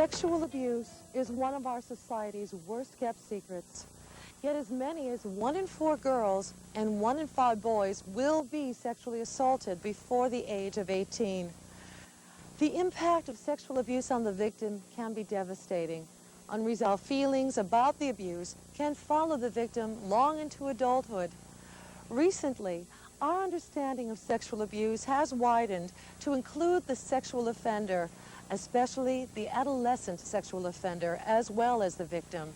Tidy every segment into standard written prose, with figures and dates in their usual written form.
Sexual abuse is one of our society's worst-kept secrets. Yet as many as 1 in 4 girls and 1 in 5 boys will be sexually assaulted before the age of 18. The impact of sexual abuse on the victim can be devastating. Unresolved feelings about the abuse can follow the victim long into adulthood. Recently, our understanding of sexual abuse has widened to include the sexual offender, especially the adolescent sexual offender, as well as the victim.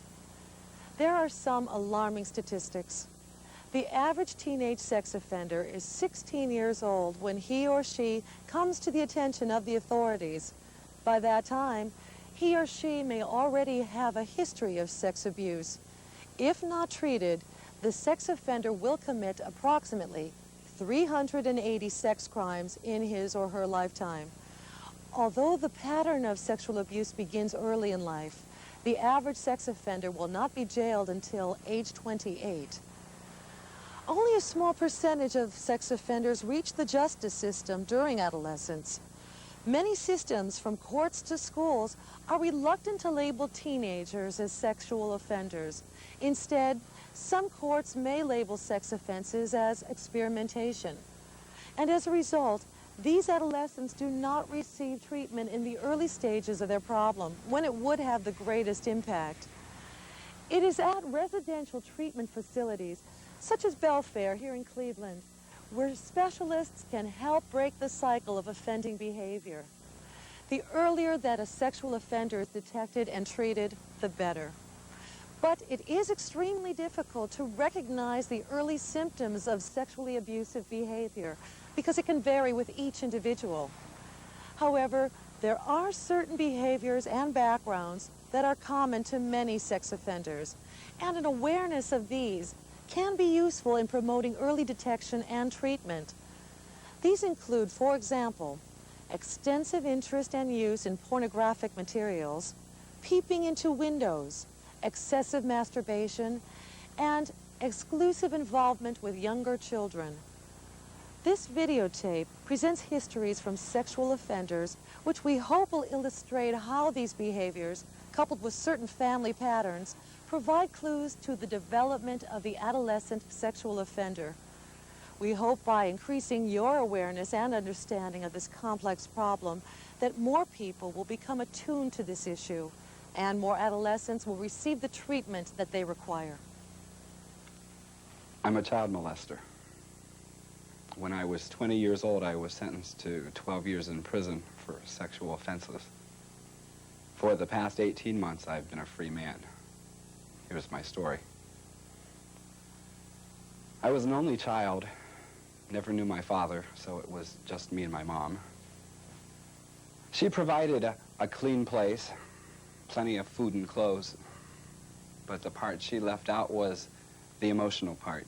There are some alarming statistics. The average teenage sex offender is 16 years old when he or she comes to the attention of the authorities. By that time, he or she may already have a history of sex abuse. If not treated, the sex offender will commit approximately 380 sex crimes in his or her lifetime. Although the pattern of sexual abuse begins early in life, the average sex offender will not be jailed until age 28. Only a small percentage of sex offenders reach the justice system during adolescence. Many systems, from courts to schools, are reluctant to label teenagers as sexual offenders. Instead, some courts may label sex offenses as experimentation. And as a result, these adolescents do not receive treatment in the early stages of their problem, when it would have the greatest impact. It is at residential treatment facilities, such as Belfair here in Cleveland, where specialists can help break the cycle of offending behavior. The earlier that a sexual offender is detected and treated, the better. But it is extremely difficult to recognize the early symptoms of sexually abusive behavior because it can vary with each individual. However, there are certain behaviors and backgrounds that are common to many sex offenders, and an awareness of these can be useful in promoting early detection and treatment. These include, for example, extensive interest and use in pornographic materials, peeping into windows, excessive masturbation, and exclusive involvement with younger children. This videotape presents histories from sexual offenders, which we hope will illustrate how these behaviors, coupled with certain family patterns, provide clues to the development of the adolescent sexual offender. We hope by increasing your awareness and understanding of this complex problem that more people will become attuned to this issue and more adolescents will receive the treatment that they require. I'm a child molester. When I was 20 years old, I was sentenced to 12 years in prison for sexual offenses. For the past 18 months, I've been a free man. Here's my story. I was an only child, never knew my father, so it was just me and my mom. She provided a clean place, plenty of food and clothes, but the part she left out was the emotional part.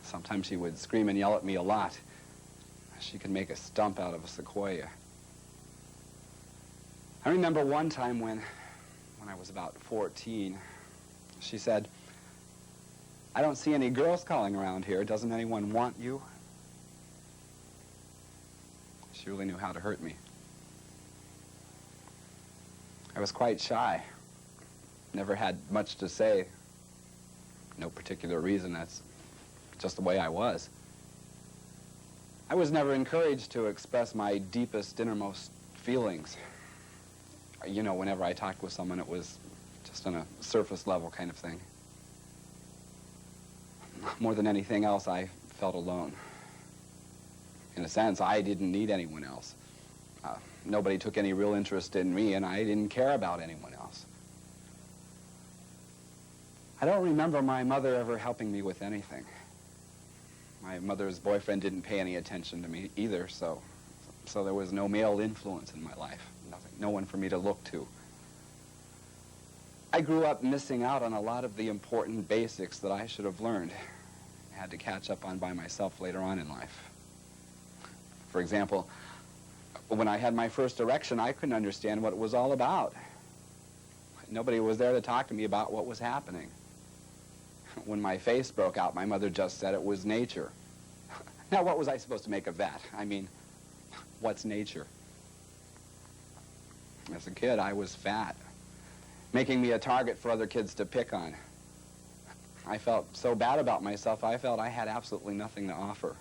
Sometimes she would scream and yell at me a lot. She could make a stump out of a sequoia. I remember one time when I was about 14, she said, "I don't see any girls calling around here. Doesn't anyone want you?" She really knew how to hurt me. I was quite shy. Never had much to say. No particular reason. That's just the way I was. I was never encouraged to express my deepest, innermost feelings. You know, whenever I talked with someone, it was just on a surface level kind of thing. More than anything else, I felt alone. In a sense, I didn't need anyone else. Nobody took any real interest in me, and I didn't care about anyone else. I don't remember my mother ever helping me with anything. My mother's boyfriend didn't pay any attention to me either, so there was no male influence in my life. Nothing, no one for me to look to. I grew up missing out on a lot of the important basics that I should have learned. I had to catch up on by myself later on in life. For example, when I had my first erection, I couldn't understand what it was all about. Nobody was there to talk to me about what was happening. When my face broke out, my mother just said it was nature. Now, what was I supposed to make of that? I mean, what's nature? As a kid, I was fat, making me a target for other kids to pick on. I felt so bad about myself, I felt I had absolutely nothing to offer.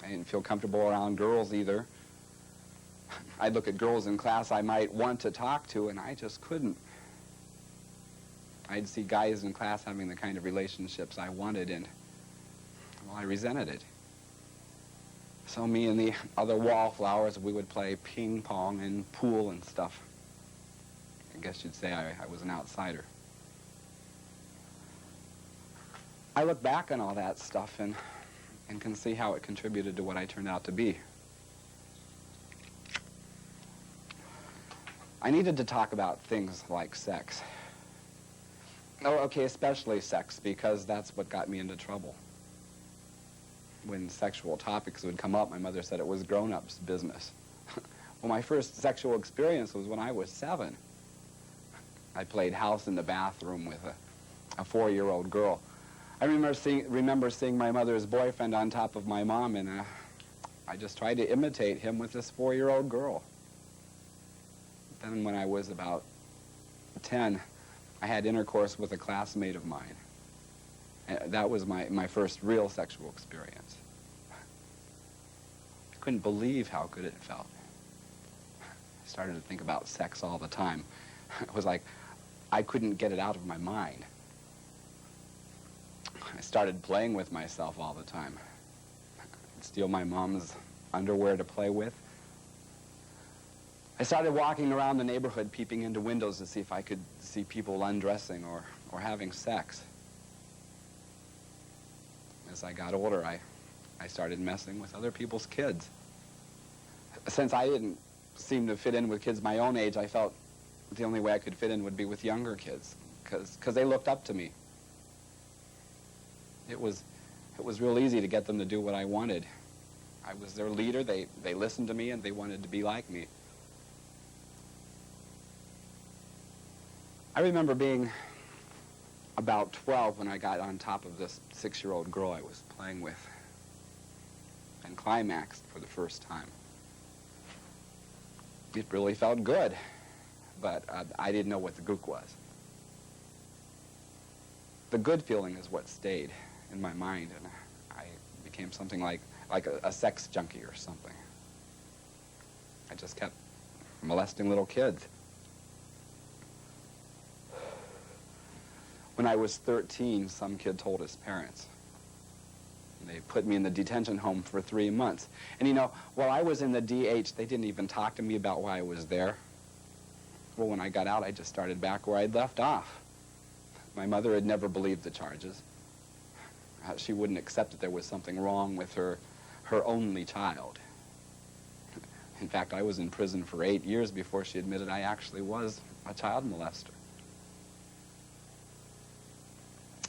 I didn't feel comfortable around girls either. I'd look at girls in class I might want to talk to, and I just couldn't. I'd see guys in class having the kind of relationships I wanted, and, well, I resented it. So me and the other wallflowers, we would play ping pong and pool and stuff. I guess you'd say I was an outsider. I look back on all that stuff and can see how it contributed to what I turned out to be. I needed to talk about things like sex. Oh, okay, especially sex, because that's what got me into trouble. When sexual topics would come up, my mother said it was grown-ups' business. Well, my first sexual experience was when I was 7. I played house in the bathroom with a 4-year-old girl. I remember seeing my mother's boyfriend on top of my mom, and I just tried to imitate him with this 4-year-old girl. Then when I was about 10, I had intercourse with a classmate of mine. That was my first real sexual experience. I couldn't believe how good it felt. I started to think about sex all the time. It was like I couldn't get it out of my mind. I started playing with myself all the time. I'd steal my mom's underwear to play with. I started walking around the neighborhood, peeping into windows to see if I could see people undressing or having sex. As I got older, I started messing with other people's kids. Since I didn't seem to fit in with kids my own age, I felt the only way I could fit in would be with younger kids, because they looked up to me. It was real easy to get them to do what I wanted. I was their leader. They listened to me, and they wanted to be like me. I remember being about 12 when I got on top of this 6-year-old girl I was playing with and climaxed for the first time. It really felt good, but I didn't know what the gook was. The good feeling is what stayed in my mind, and I became something like a sex junkie or something. I just kept molesting little kids. When I was 13, some kid told his parents. They put me in the detention home for 3 months. And you know, while I was in the DH, they didn't even talk to me about why I was there. Well, when I got out, I just started back where I'd left off. My mother had never believed the charges. She wouldn't accept that there was something wrong with her only child. In fact, I was in prison for 8 years before she admitted I actually was a child molester.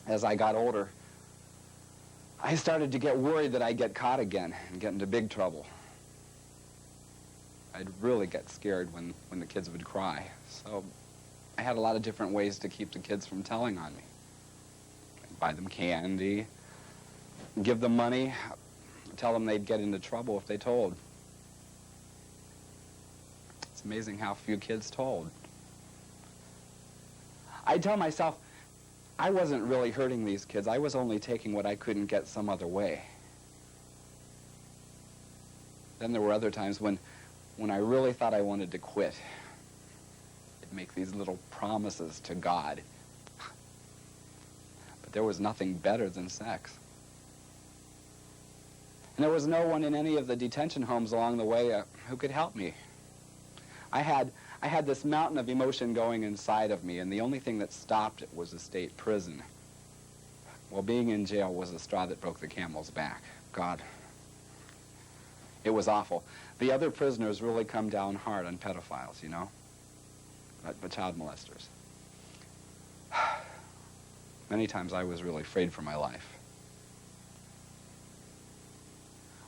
As I got older, I started to get worried that I'd get caught again and get into big trouble. I'd really get scared when the kids would cry. So I had a lot of different ways to keep the kids from telling on me. I'd buy them candy, give them money, tell them they'd get into trouble if they told. It's amazing how few kids told. I'd tell myself, I wasn't really hurting these kids. I was only taking what I couldn't get some other way. Then there were other times when I really thought I wanted to quit. I'd make these little promises to God. But there was nothing better than sex. And there was no one in any of the detention homes along the way who could help me. I had this mountain of emotion going inside of me, and the only thing that stopped it was a state prison. Well, being in jail was the straw that broke the camel's back. God, it was awful. The other prisoners really come down hard on pedophiles, you know, but child molesters. Many times I was really afraid for my life.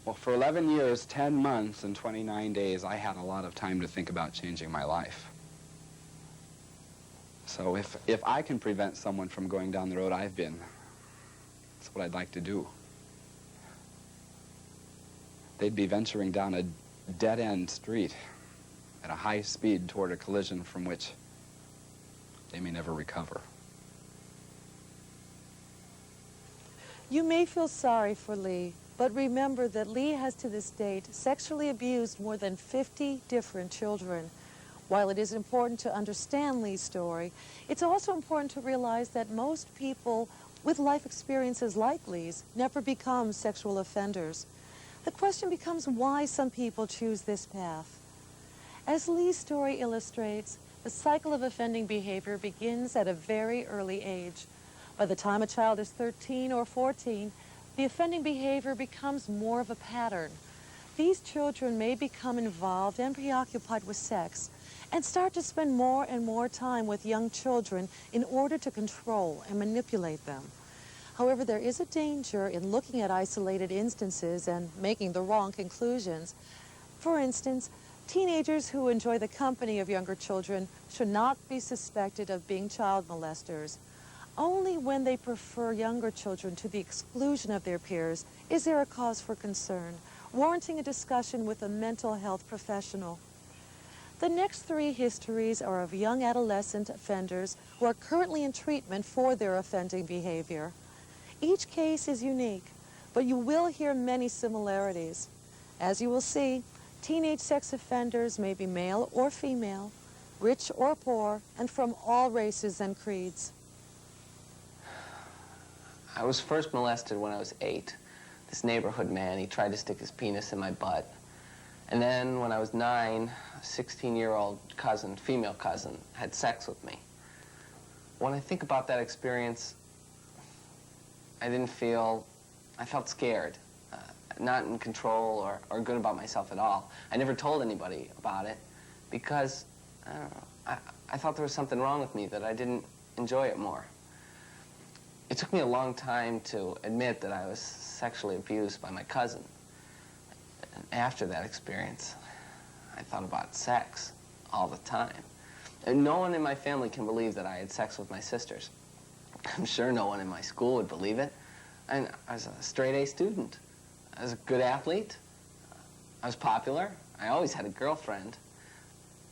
Well, for 11 years, 10 months, and 29 days, I had a lot of time to think about changing my life. So if I can prevent someone from going down the road I've been, that's what I'd like to do. They'd be venturing down a dead-end street, at a high speed toward a collision from which they may never recover. You may feel sorry for Lee, but remember that Lee has to this date sexually abused more than 50 different children. While it is important to understand Lee's story, it's also important to realize that most people with life experiences like Lee's never become sexual offenders. The question becomes why some people choose this path. As Lee's story illustrates, the cycle of offending behavior begins at a very early age. By the time a child is 13 or 14, the offending behavior becomes more of a pattern. These children may become involved and preoccupied with sex and start to spend more and more time with young children in order to control and manipulate them. However, there is a danger in looking at isolated instances and making the wrong conclusions. For instance, teenagers who enjoy the company of younger children should not be suspected of being child molesters. Only when they prefer younger children to the exclusion of their peers is there a cause for concern, warranting a discussion with a mental health professional. The next three histories are of young adolescent offenders who are currently in treatment for their offending behavior. Each case is unique, but you will hear many similarities. As you will see, teenage sex offenders may be male or female, rich or poor, and from all races and creeds. I was first molested when I was 8. This neighborhood man, he tried to stick his penis in my butt. And then when I was 9, a 16-year-old cousin, female cousin, had sex with me. When I think about that experience, I felt scared, not in control or good about myself at all. I never told anybody about it because, I don't know, I thought there was something wrong with me, that I didn't enjoy it more. It took me a long time to admit that I was sexually abused by my cousin. And after that experience, I thought about sex all the time. And no one in my family can believe that I had sex with my sisters. I'm sure no one in my school would believe it. And I was a straight-A student. I was a good athlete. I was popular. I always had a girlfriend.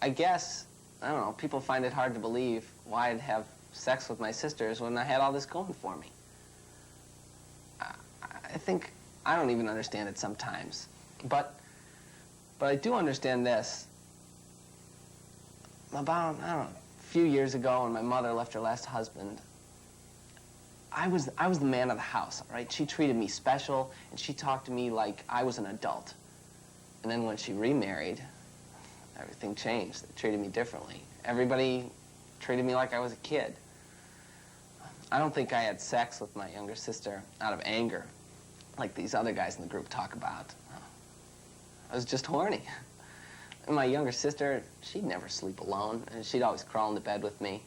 I guess, I don't know, people find it hard to believe why I'd have sex with my sisters when I had all this going for me. I think I don't even understand it sometimes. But I do understand this. About, I don't know, a few years ago when my mother left her last husband, I was the man of the house, all right? She treated me special, and she talked to me like I was an adult. And then when she remarried, everything changed. They treated me differently. Everybody treated me like I was a kid. I don't think I had sex with my younger sister out of anger, like these other guys in the group talk about. I was just horny. And my younger sister, she'd never sleep alone, and she'd always crawl into bed with me.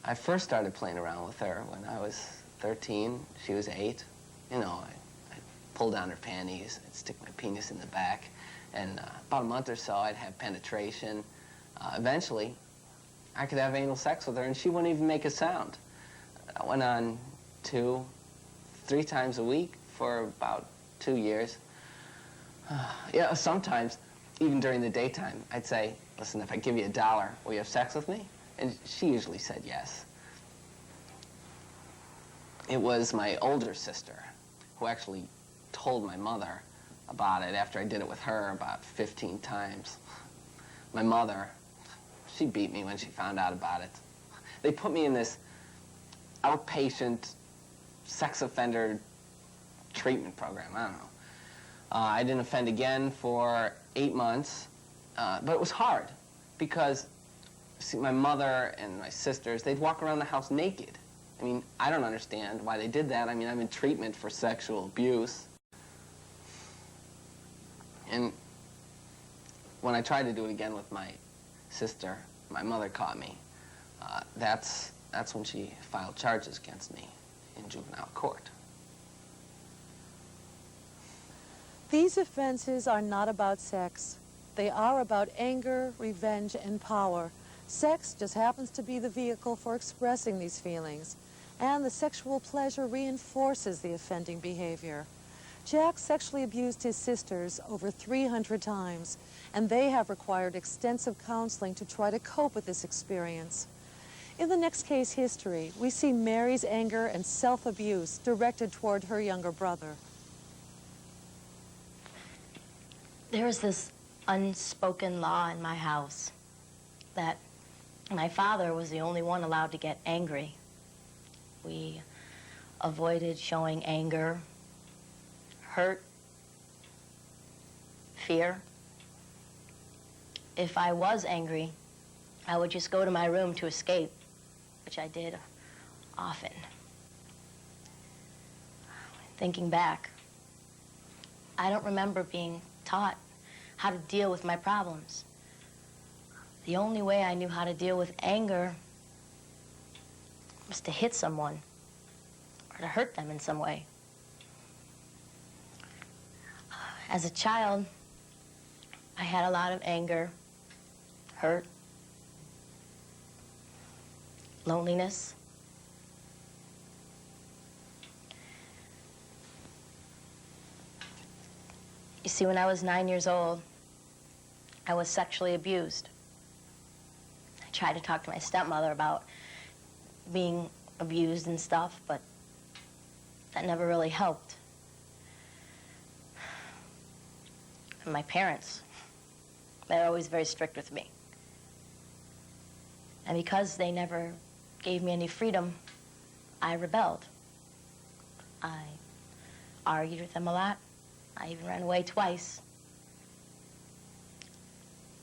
I first started playing around with her when I was 13. She was 8. You know, I'd pull down her panties, I'd stick my penis in the back, and about a month or so, I'd have penetration. Eventually, I could have anal sex with her, and she wouldn't even make a sound. I went on 2, 3 times a week for about 2 years. Yeah, sometimes, even during the daytime, I'd say, listen, if I give you $1, will you have sex with me? And she usually said yes. It was my older sister who actually told my mother about it after I did it with her about 15 times. My mother, she beat me when she found out about it. They put me in this outpatient sex offender treatment program. I don't know. I didn't offend again for 8 months, but it was hard because, see, my mother and my sisters, they'd walk around the house naked. I mean, I don't understand why they did that. I mean, I'm in treatment for sexual abuse. And when I tried to do it again with my sister, my mother caught me. That's when she filed charges against me in juvenile court. These offenses are not about sex. They are about anger, revenge, and power. Sex just happens to be the vehicle for expressing these feelings, and the sexual pleasure reinforces the offending behavior. Jack sexually abused his sisters over 300 times, and they have required extensive counseling to try to cope with this experience. In the next case history, we see Mary's anger and self-abuse directed toward her younger brother. There was this unspoken law in my house that my father was the only one allowed to get angry. We avoided showing anger, hurt, fear. If I was angry, I would just go to my room to escape, which I did often. Thinking back, I don't remember being taught how to deal with my problems. The only way I knew how to deal with anger was to hit someone or to hurt them in some way. As a child, I had a lot of anger, hurt, loneliness. You see, when I was 9 years old, I was sexually abused. I tried to talk to my stepmother about being abused and stuff, but that never really helped. And my parents, they're always very strict with me. And because they never gave me any freedom, I rebelled. I argued with them a lot. I even ran away twice.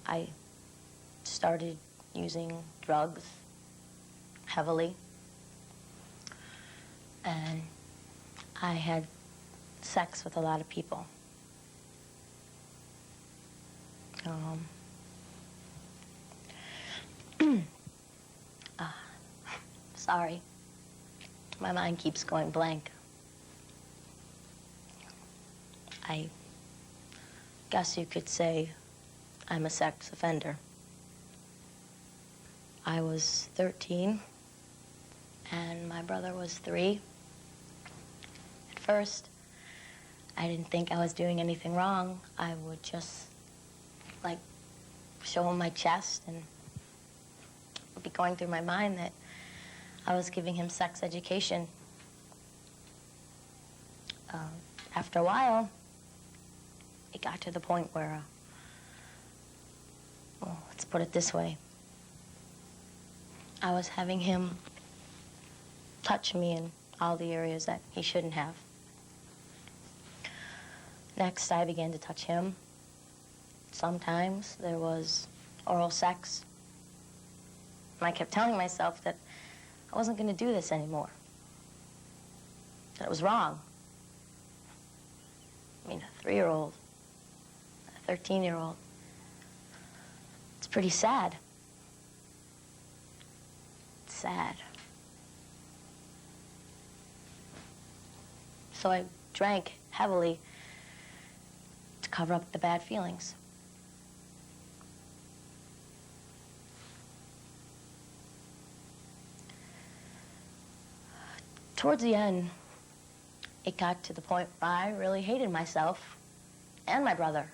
I started using drugs heavily. And I had sex with a lot of people. Sorry. My mind keeps going blank. I guess you could say I'm a sex offender. I was 13, and my brother was 3. At first, I didn't think I was doing anything wrong. I would just, like, show him my chest, and it would be going through my mind that I was giving him sex education. After a while, it got to the point where, well, let's put it this way. I was having him touch me in all the areas that he shouldn't have. Next, I began to touch him. Sometimes there was oral sex. And I kept telling myself that I wasn't going to do this anymore. That it was wrong. I mean, a 3-year-old, a 13-year-old. It's pretty sad. It's sad. So I drank heavily to cover up the bad feelings. Towards the end, it got to the point where I really hated myself and my brother.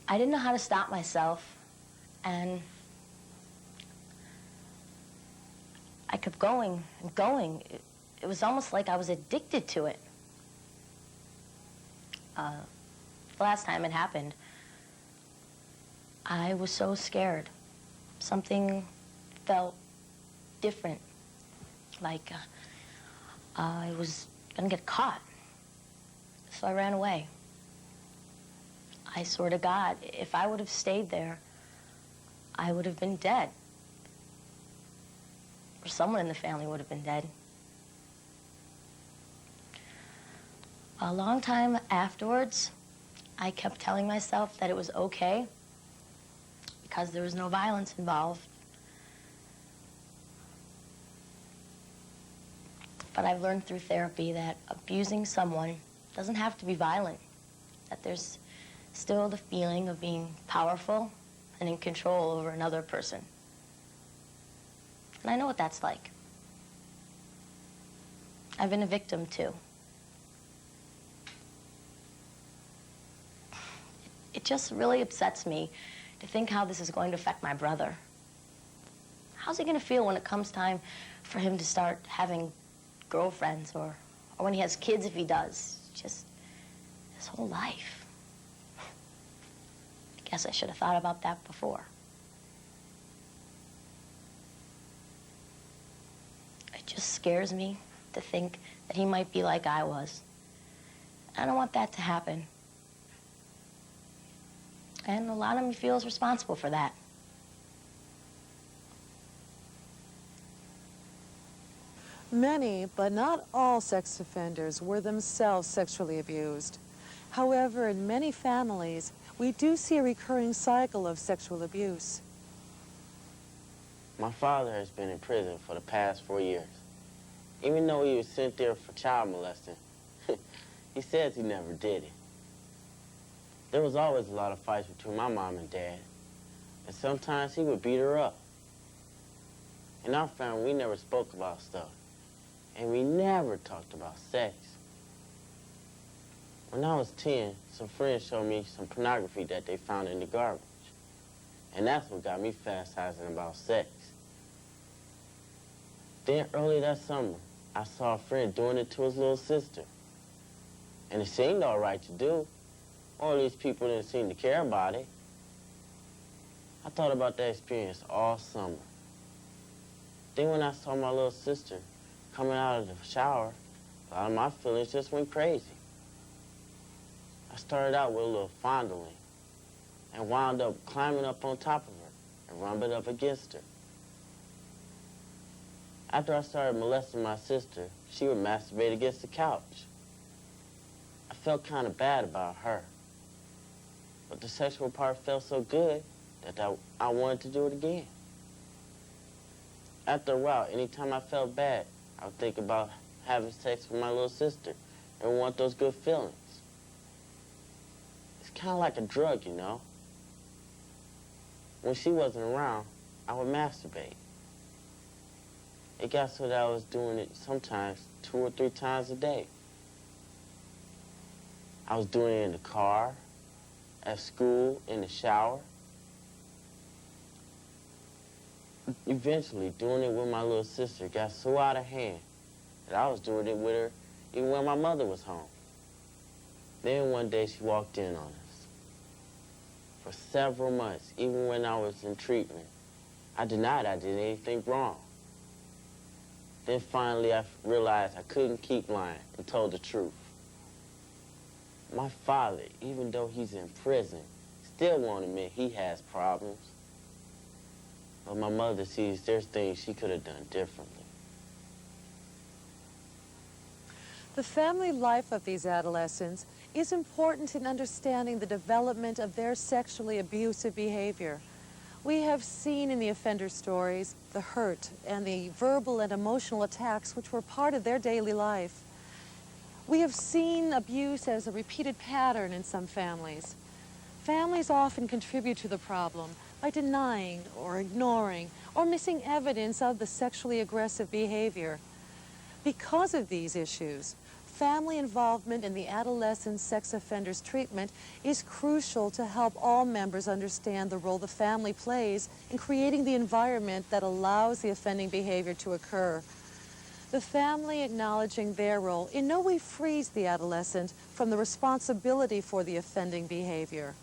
I didn't know how to stop myself, and I kept going and going. It was almost like I was addicted to it. The last time it happened, I was so scared. Something felt different, like I was gonna get caught. So I ran away. I swear to God, if I would have stayed there, I would have been dead. Or someone in the family would have been dead. A long time afterwards, I kept telling myself that it was okay because there was no violence involved. But I've learned through therapy that abusing someone doesn't have to be violent, that there's still the feeling of being powerful and in control over another person. And I know what that's like. I've been a victim too. It just really upsets me to think how this is going to affect my brother. How's he going to feel when it comes time for him to start having girlfriends or when he has kids if he does? Just his whole life. I guess I should have thought about that before. It just scares me to think that he might be like I was. I don't want that to happen. And a lot of me feels responsible for that. Many, but not all, sex offenders were themselves sexually abused. However, in many families, we do see a recurring cycle of sexual abuse. My father has been in prison for the past 4 years. Even though he was sent there for child molesting, he says he never did it. There was always a lot of fights between my mom and dad, and sometimes he would beat her up. In our family, we never spoke about stuff, and we never talked about sex. When I was 10, some friends showed me some pornography that they found in the garbage, and that's what got me fantasizing about sex. Then early that summer, I saw a friend doing it to his little sister, and it seemed all right to do. Or at least people didn't seem to care about it. I thought about that experience all summer. Then when I saw my little sister coming out of the shower, a lot of my feelings just went crazy. I started out with a little fondling and wound up climbing up on top of her and rubbing up against her. After I started molesting my sister, she would masturbate against the couch. I felt kind of bad about her. But the sexual part felt so good that I wanted to do it again. After a while, anytime I felt bad, I would think about having sex with my little sister and want those good feelings. It's kind of like a drug, you know? When she wasn't around, I would masturbate. It got so that I was doing it sometimes 2 or 3 times a day. I was doing it in the car, at school, in the shower. Eventually, doing it with my little sister got so out of hand that I was doing it with her even when my mother was home. Then one day she walked in on us. For several months, even when I was in treatment, I denied I did anything wrong. Then finally I realized I couldn't keep lying and told the truth. My father, even though he's in prison, still won't admit he has problems. But my mother sees there's things she could have done differently. The family life of these adolescents is important in understanding the development of their sexually abusive behavior. We have seen in the offender stories the hurt and the verbal and emotional attacks which were part of their daily life. We have seen abuse as a repeated pattern in some families. Families often contribute to the problem by denying or ignoring or missing evidence of the sexually aggressive behavior. Because of these issues, family involvement in the adolescent sex offenders treatment is crucial to help all members understand the role the family plays in creating the environment that allows the offending behavior to occur. The family acknowledging their role in no way frees the adolescent from the responsibility for the offending behavior.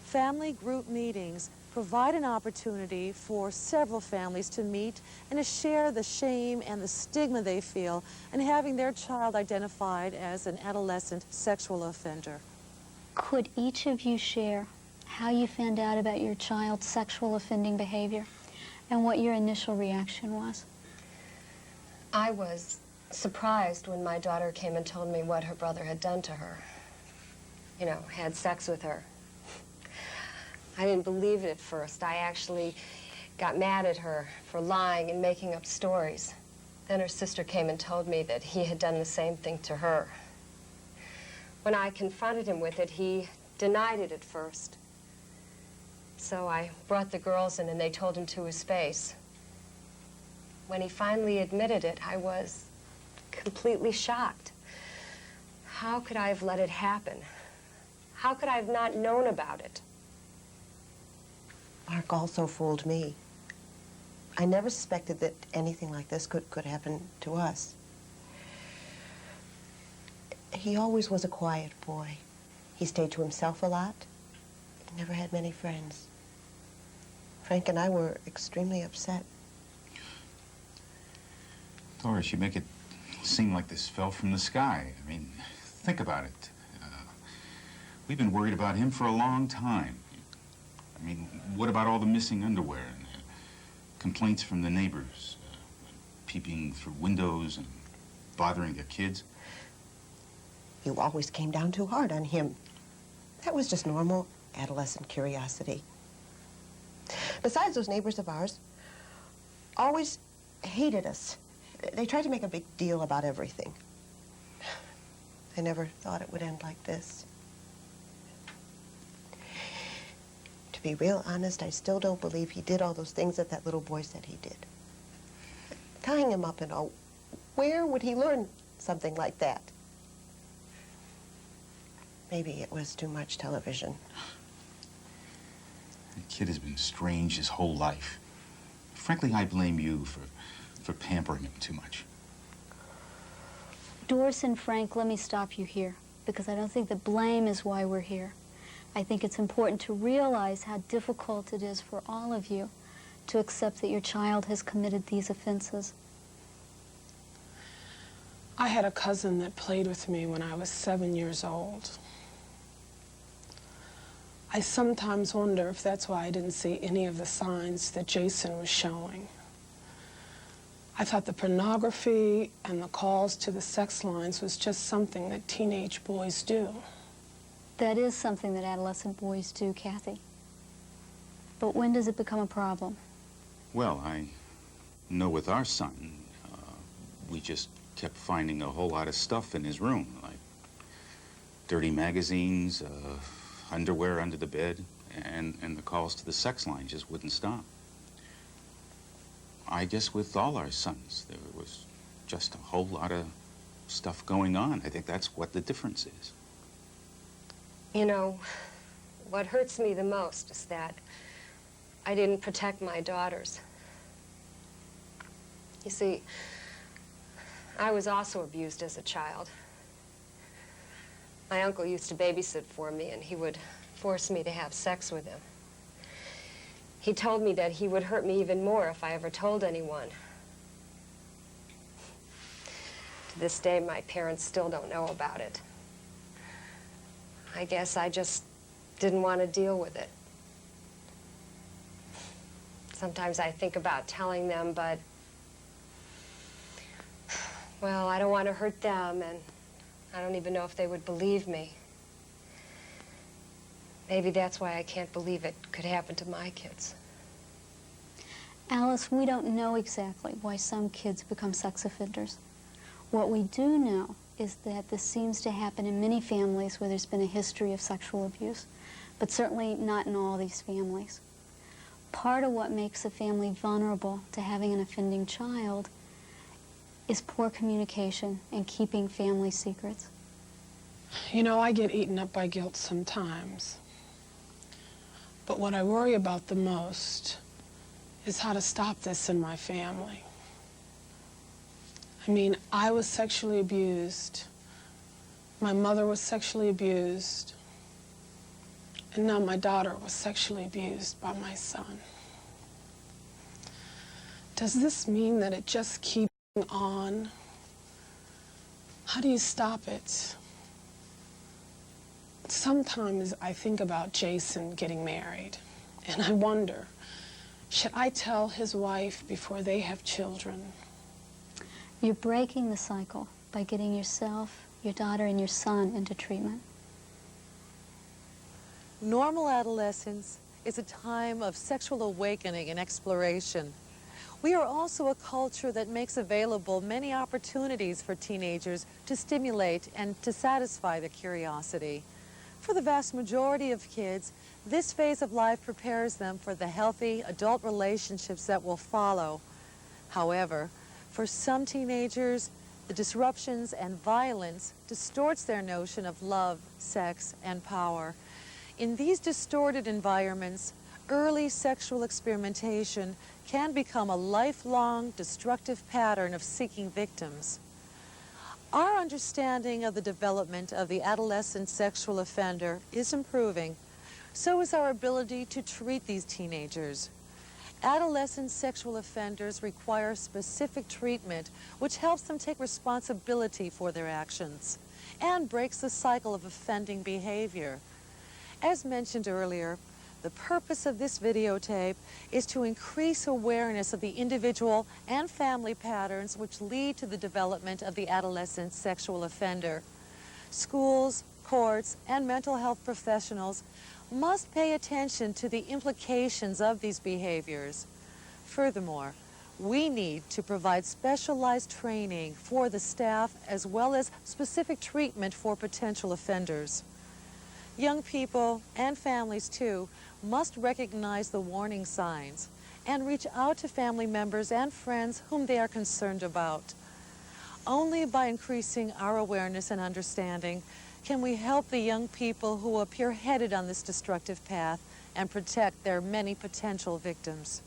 Family group meetings provide an opportunity for several families to meet and to share the shame and the stigma they feel in having their child identified as an adolescent sexual offender. Could each of you share how you found out about your child's sexual offending behavior and what your initial reaction was? I was surprised when my daughter came and told me what her brother had done to her. You know, had sex with her. I didn't believe it at first. I actually got mad at her for lying and making up stories. Then her sister came and told me that he had done the same thing to her. When I confronted him with it, he denied it at first. So I brought the girls in and they told him to his face. When he finally admitted it, I was completely shocked. How could I have let it happen? How could I have not known about it? Mark also fooled me. I never suspected that anything like this could happen to us. He always was a quiet boy. He stayed to himself a lot. He never had many friends. Frank and I were extremely upset. Doris, you make it seem like this fell from the sky. I mean, think about it. We've been worried about him for a long time. I mean, what about all the missing underwear and complaints from the neighbors, peeping through windows and bothering their kids? You always came down too hard on him. That was just normal adolescent curiosity. Besides, those neighbors of ours always hated us. They tried to make a big deal about everything. I never thought it would end like this. To be real honest, I still don't believe he did all those things that that little boy said he did. Tying him up and all, where would he learn something like that? Maybe it was too much television. The kid has been strange his whole life. Frankly, I blame you for pampering him too much. Doris and Frank, let me stop you here, because I don't think that blame is why we're here. I think it's important to realize how difficult it is for all of you to accept that your child has committed these offenses. I had a cousin that played with me when I was 7 years old. I sometimes wonder if that's why I didn't see any of the signs that Jason was showing. I thought the pornography and the calls to the sex lines was just something that teenage boys do. That is something that adolescent boys do, Kathy. But when does it become a problem? Well, I know with our son, we just kept finding a whole lot of stuff in his room, like dirty magazines, underwear under the bed, and the calls to the sex line just wouldn't stop. I guess with all our sons, there was just a whole lot of stuff going on. I think that's what the difference is. You know, what hurts me the most is that I didn't protect my daughters. You see, I was also abused as a child. My uncle used to babysit for me, and he would force me to have sex with him. He told me that he would hurt me even more if I ever told anyone. To this day, my parents still don't know about it. I guess I just didn't want to deal with it. Sometimes I think about telling them, but, well, I don't want to hurt them, and I don't even know if they would believe me. Maybe that's why I can't believe it could happen to my kids. Alice, we don't know exactly why some kids become sex offenders. What we do know is that this seems to happen in many families where there's been a history of sexual abuse, but certainly not in all these families. Part of what makes a family vulnerable to having an offending child is poor communication and keeping family secrets. You know, I get eaten up by guilt sometimes. But what I worry about the most is how to stop this in my family. I mean, I was sexually abused. My mother was sexually abused. And now my daughter was sexually abused by my son. Does this mean that it just keeps on? How do you stop it? Sometimes I think about Jason getting married, and I wonder, should I tell his wife before they have children? You're breaking the cycle by getting yourself, your daughter, and your son into treatment. Normal adolescence is a time of sexual awakening and exploration. We are also a culture that makes available many opportunities for teenagers to stimulate and to satisfy their curiosity. For the vast majority of kids, this phase of life prepares them for the healthy adult relationships that will follow. However, for some teenagers, The disruptions and violence distorts their notion of love, sex, and power. In these distorted environments, early sexual experimentation can become a lifelong destructive pattern of seeking victims. Our understanding of the development of the adolescent sexual offender is improving. So is our ability to treat these teenagers. Adolescent sexual offenders require specific treatment which helps them take responsibility for their actions and breaks the cycle of offending behavior. As mentioned earlier, the purpose of this videotape is to increase awareness of the individual and family patterns which lead to the development of the adolescent sexual offender. Schools, courts, and mental health professionals must pay attention to the implications of these behaviors. Furthermore, we need to provide specialized training for the staff as well as specific treatment for potential offenders. Young people, and families too, must recognize the warning signs and reach out to family members and friends whom they are concerned about. Only by increasing our awareness and understanding can we help the young people who appear headed on this destructive path and protect their many potential victims.